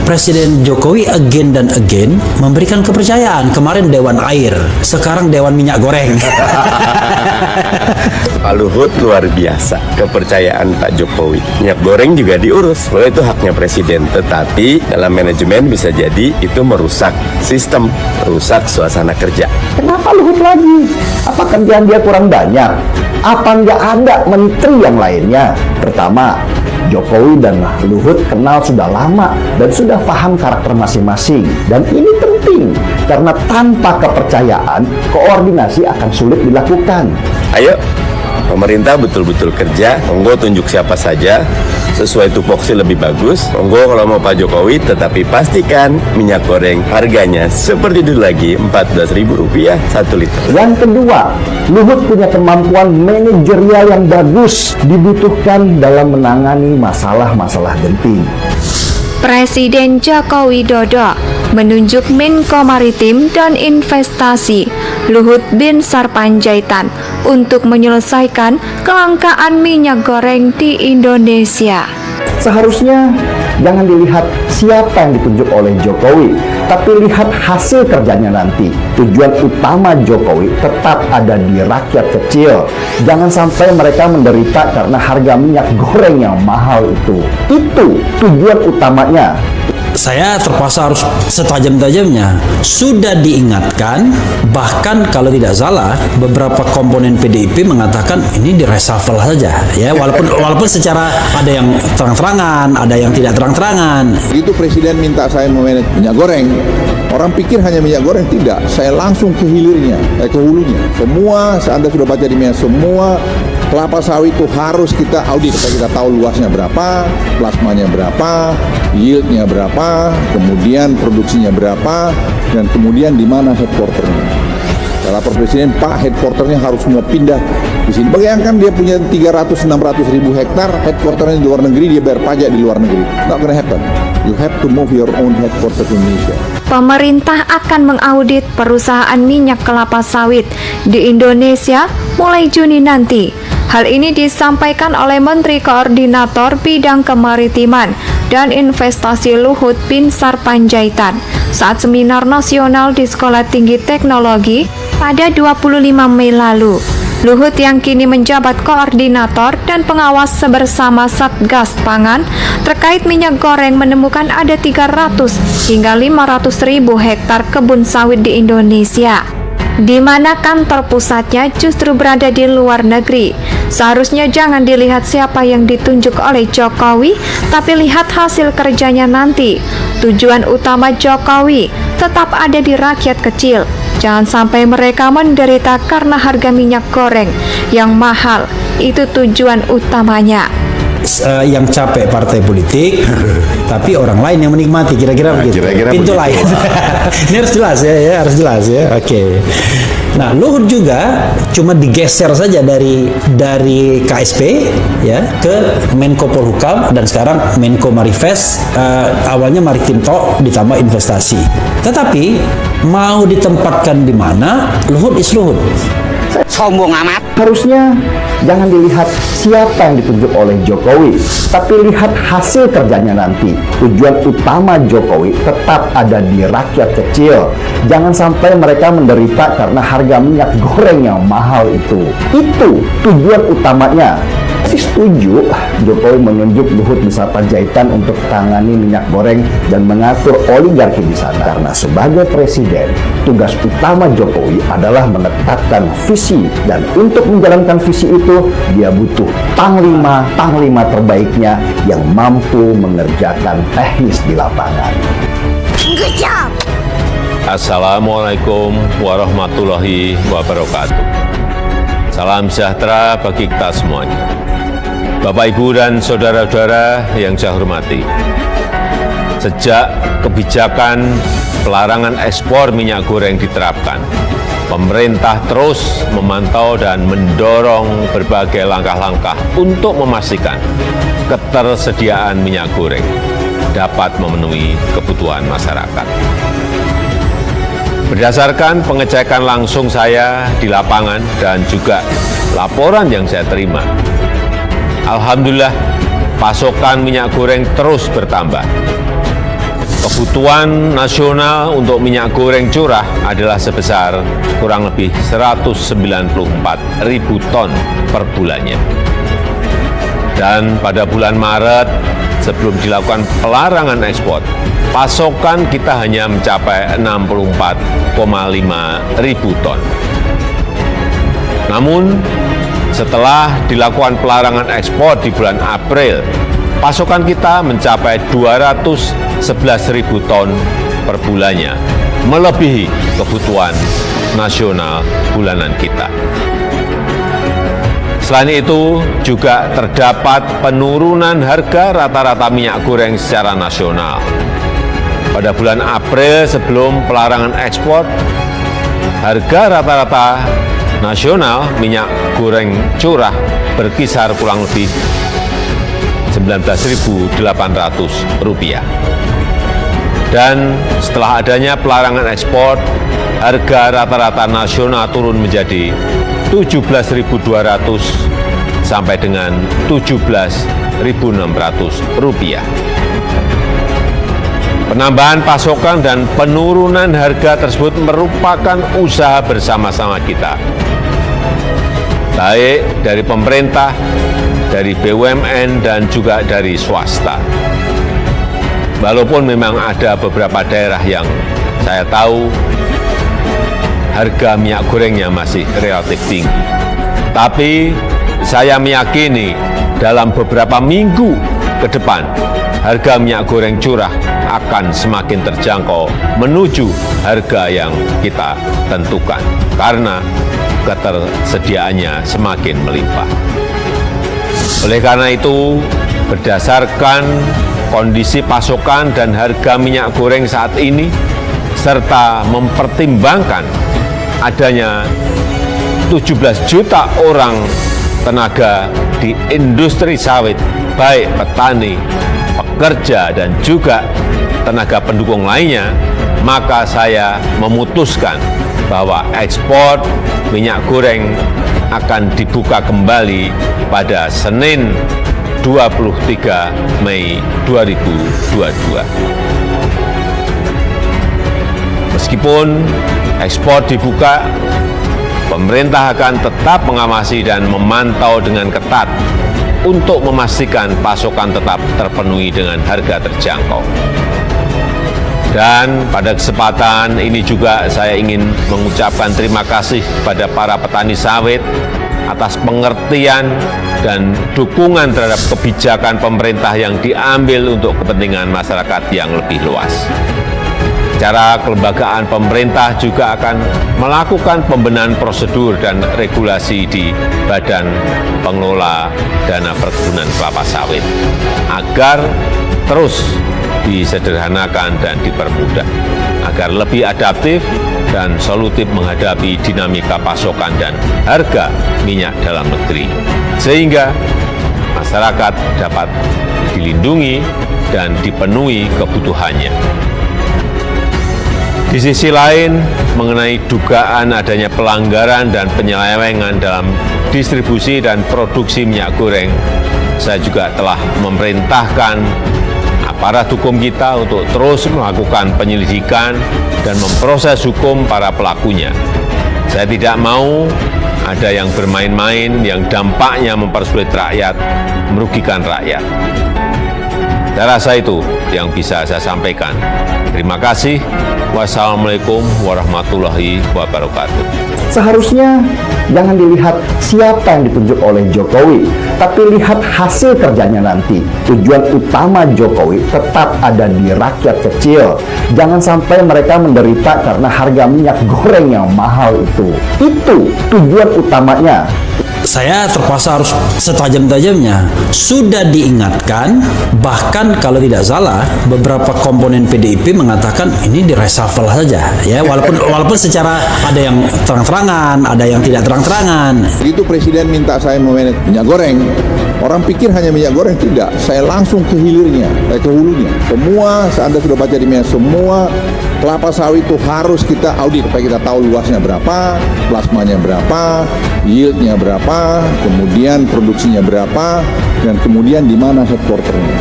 Presiden Jokowi again dan again memberikan kepercayaan. Kemarin Dewan Air, sekarang Dewan Minyak Goreng. Pak Luhut luar biasa, kepercayaan Pak Jokowi. Minyak goreng juga diurus, bahwa itu haknya presiden. Tetapi dalam manajemen bisa jadi itu merusak sistem, merusak suasana kerja. Kenapa Luhut lagi? Apa kerjaan dia kurang banyak? Apa nggak ada menteri yang lainnya? Pertama, Jokowi dan Luhut kenal sudah lama dan sudah paham karakter masing-masing. Dan ini penting, karena tanpa kepercayaan, koordinasi akan sulit dilakukan. Ayo, pemerintah betul-betul kerja, monggo tunjuk siapa saja, sesuai tupoksi lebih bagus. Monggo kalau mau Pak Jokowi, tetapi pastikan minyak goreng harganya seperti dulu lagi, Rp14.000 1 liter. Yang kedua, Luhut punya kemampuan manajerial yang bagus, dibutuhkan dalam menangani masalah-masalah genting. Presiden Joko Widodo menunjuk Menko Maritim dan Investasi Luhut Binsar Panjaitan untuk menyelesaikan kelangkaan minyak goreng di Indonesia. Seharusnya jangan dilihat siapa yang ditunjuk oleh Jokowi, tapi lihat hasil kerjanya nanti. Tujuan utama Jokowi tetap ada di rakyat kecil. Jangan sampai mereka menderita karena harga minyak goreng yang mahal itu. Itu tujuan utamanya. Saya terpaksa harus setajam-tajamnya. Sudah diingatkan, bahkan kalau tidak salah, beberapa komponen PDIP mengatakan ini di reshuffle saja, ya. Walaupun secara ada yang terang-terangan, ada yang tidak terang-terangan. Itu presiden minta saya memanage minyak goreng. Orang pikir hanya minyak goreng, tidak. Saya langsung ke hilirnya, ke hulunya. Semua, Anda sudah baca di media, semua kelapa sawit itu harus kita audit. Kita tahu luasnya berapa, plasmanya berapa, yieldnya berapa, kemudian produksinya berapa, dan kemudian di mana headquarternya. Lapor presiden, Pak, headquarternya harus semua pindah di sini. Bayangkan dia punya 300-600 ribu hektar, headquarternya di luar negeri, dia bayar pajak di luar negeri. Not gonna happen. You have to move your own headquarter to Indonesia. Pemerintah akan mengaudit perusahaan minyak kelapa sawit di Indonesia mulai Juni nanti. Hal ini disampaikan oleh Menteri Koordinator Bidang Kemaritiman dan Investasi Luhut Binsar Panjaitan saat seminar nasional di Sekolah Tinggi Teknologi pada 25 Mei lalu. Luhut yang kini menjabat koordinator dan pengawas bersama Satgas Pangan terkait minyak goreng menemukan ada 300 hingga 500 ribu hektar kebun sawit di Indonesia, di mana kantor pusatnya justru berada di luar negeri. Seharusnya jangan dilihat siapa yang ditunjuk oleh Jokowi, tapi lihat hasil kerjanya nanti. Tujuan utama Jokowi tetap ada di rakyat kecil. Jangan sampai mereka menderita karena harga minyak goreng yang mahal. Itu tujuan utamanya. Yang capek partai politik, tapi orang lain yang menikmati, kira-kira begitu. Pintu lain. Ini harus jelas ya, harus jelas ya. Oke. Nah, Luhut juga cuma digeser saja dari KSP ya ke Menko Polhukam dan sekarang Menko Marifest, awalnya Maritim Tok ditambah investasi. Tetapi mau ditempatkan di mana, Luhut is Luhut. Sombong amat. Harusnya jangan dilihat siapa yang ditunjuk oleh Jokowi, tapi lihat hasil kerjanya nanti. Tujuan utama Jokowi tetap ada di rakyat kecil. Jangan sampai mereka menderita karena harga minyak goreng yang mahal itu. Itu tujuan utamanya. Saya setuju Jokowi menunjuk Luhut Binsar Panjaitan untuk tangani minyak goreng dan mengatur oligarki di sana. Karena sebagai presiden, tugas utama Jokowi adalah menetapkan visi, dan untuk menjalankan visi itu dia butuh panglima terbaiknya yang mampu mengerjakan teknis di lapangan. Good job. Assalamualaikum warahmatullahi wabarakatuh. Salam sejahtera bagi kita semuanya. Bapak, Ibu, dan saudara-saudara yang saya hormati, sejak kebijakan pelarangan ekspor minyak goreng diterapkan, pemerintah terus memantau dan mendorong berbagai langkah-langkah untuk memastikan ketersediaan minyak goreng dapat memenuhi kebutuhan masyarakat. Berdasarkan pengecekan langsung saya di lapangan dan juga laporan yang saya terima, alhamdulillah pasokan minyak goreng terus bertambah. kebutuhan nasional untuk minyak goreng curah adalah sebesar kurang lebih 194.000 ton per bulannya. Dan pada bulan Maret, sebelum dilakukan pelarangan ekspor, pasokan kita hanya mencapai 64,5 ton. Namun, setelah dilakukan pelarangan ekspor di bulan April, pasokan kita mencapai 211.000 ton per bulannya, melebihi kebutuhan nasional bulanan kita. Selain itu, juga terdapat penurunan harga rata-rata minyak goreng secara nasional. Pada bulan April sebelum pelarangan ekspor, harga rata-rata nasional minyak goreng curah berkisar kurang lebih Rp19.800. Dan setelah adanya pelarangan ekspor, harga rata-rata nasional turun menjadi Rp17.200 sampai dengan Rp17.600. Penambahan pasokan dan penurunan harga tersebut merupakan usaha bersama-sama kita, baik dari pemerintah, dari BUMN, dan juga dari swasta. Walaupun memang ada beberapa daerah yang saya tahu harga minyak gorengnya masih relatif tinggi. Tapi saya meyakini dalam beberapa minggu ke depan, harga minyak goreng curah akan semakin terjangkau menuju harga yang kita tentukan karena ketersediaannya semakin melimpah. Oleh karena itu, berdasarkan kondisi pasokan dan harga minyak goreng saat ini, serta mempertimbangkan adanya 17 juta orang tenaga di industri sawit, baik petani, pekerja, dan juga tenaga pendukung lainnya, maka saya memutuskan bahwa ekspor minyak goreng akan dibuka kembali pada Senin 23 Mei 2022. Meskipun ekspor dibuka, pemerintah akan tetap mengawasi dan memantau dengan ketat untuk memastikan pasokan tetap terpenuhi dengan harga terjangkau. Dan pada kesempatan ini juga saya ingin mengucapkan terima kasih kepada para petani sawit atas pengertian dan dukungan terhadap kebijakan pemerintah yang diambil untuk kepentingan masyarakat yang lebih luas. Secara kelembagaan, pemerintah juga akan melakukan pembenahan prosedur dan regulasi di Badan Pengelola Dana Perkebunan Kelapa Sawit agar terus disederhanakan dan dipermudah, agar lebih adaptif dan solutif menghadapi dinamika pasokan dan harga minyak dalam negeri, sehingga masyarakat dapat dilindungi dan dipenuhi kebutuhannya. Di sisi lain, mengenai dugaan adanya pelanggaran dan penyelewengan dalam distribusi dan produksi minyak goreng, saya juga telah memerintahkan aparat hukum kita untuk terus melakukan penyelidikan dan memproses hukum para pelakunya. Saya tidak mau ada yang bermain-main yang dampaknya mempersulit rakyat, merugikan rakyat. Saya rasa itu yang bisa saya sampaikan. Terima kasih. Wassalamualaikum warahmatullahi wabarakatuh. Seharusnya jangan dilihat siapa yang ditunjuk oleh Jokowi, tapi lihat hasil kerjanya nanti. Tujuan utama Jokowi tetap ada di rakyat kecil. Jangan sampai mereka menderita karena harga minyak goreng yang mahal itu. Itu tujuan utamanya. Saya terpaksa harus setajam-tajamnya. Sudah diingatkan, bahkan kalau tidak salah, beberapa komponen PDIP mengatakan ini direshuffle saja, ya. Walaupun secara ada yang terang-terangan, ada yang tidak terang-terangan. Begitu Presiden minta saya memanage minyak goreng, orang pikir hanya minyak goreng, tidak. Saya langsung ke hilirnya, ke hulunya. Semua, Anda sudah baca di media, semua kelapa sawit itu harus kita audit supaya kita tahu luasnya berapa, plasmanya berapa, yieldnya berapa, kemudian produksinya berapa, dan kemudian di mana headquarternya.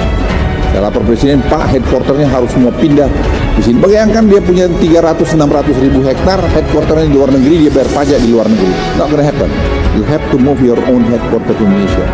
Saya lapor Presiden, Pak, headquarternya harus semua pindah di sini. Bayangkan dia punya 300-600 ribu hektar, headquarternya di luar negeri, dia bayar pajak di luar negeri. Not gonna happen. You have to move your own headquarter to Indonesia.